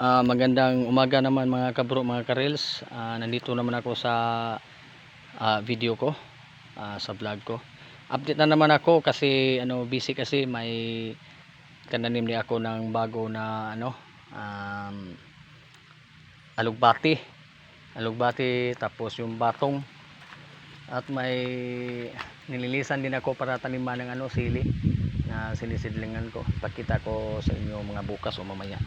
Magandang umaga naman mga kabro, mga karels. Nandito naman ako sa video ko, sa vlog ko. Update na naman ako kasi busy kasi may tananim ni ako ng bago na alugbati. Alugbati tapos yung batong at may nililisan din ako para taniman ng sili na sinisidlingan ko. Pakita ko sa inyo mga bukas o mamaya.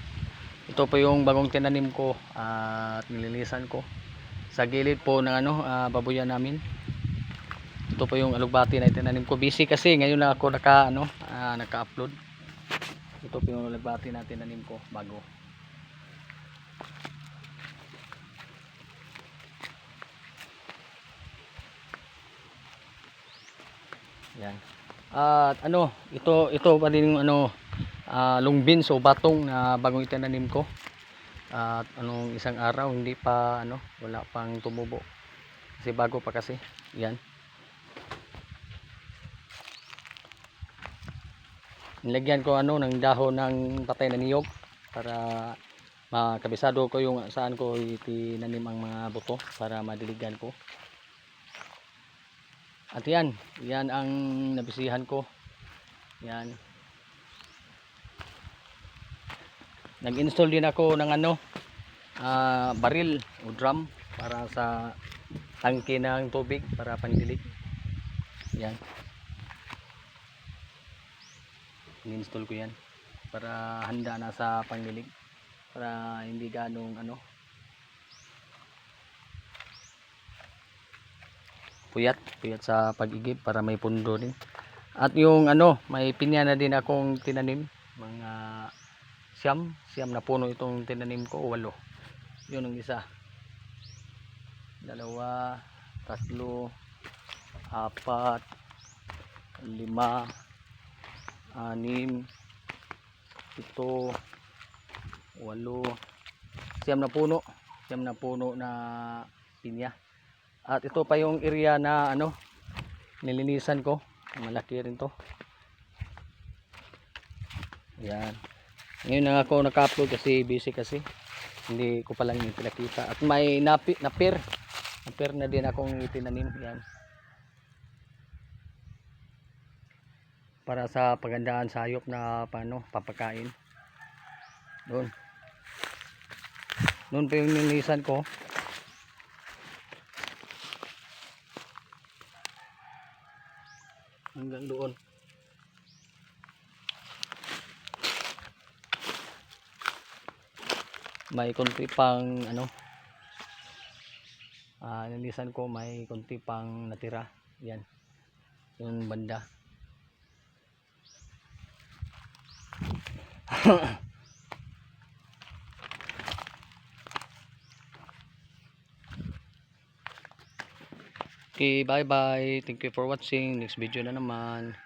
Ito po yung bagong tinanim ko at nililisan ko sa gilid po ng babuyan namin. Ito po yung alugbati na tinanim ko. Busy kasi ngayon na ako naka-upload. Ito po yung alugbati na tinanim ko bago. Yan. At ito pa din yung long beans o batong na bagong itinanim ko. At isang araw hindi pa wala pang tumubo. Kasi bago pa kasi. Yan. Nilagyan ko ng dahon ng patay na niyog para makabisado ko yung saan ko itinanim ang mga buto para madiligan ko. At yan ang nabisihan ko. Yan. Nag-install din ako ng baril o drum para sa tangke ng tubig para pandilig. Yan. In-install ko yan para handa na sa pandilig, para hindi ganong puyat sa pag-igib, para may pundo din. At yung may pinya na din akong tinanim, mga siyam na puno itong tinanim ko, 8. Yun ang isa, 2, 3, 4, 5, 6, 7, 8, 8, 9 na puno na pinya. At ito pa yung area na nilinisan ko, malaki rin to. Yan. Ngayon na ako naka-upload kasi busy kasi hindi ko pa lang yung pinakita. At may napir na din akong itinanim. Yan, para sa pagandaan sa hayop na papakain. Doon pa yung nilinisan ko. Hanggang doon. May konti pang nilinisan ko, may konti pang natira. Yan. Yung banda. Okay, bye bye. Thank you for watching. Next video na naman.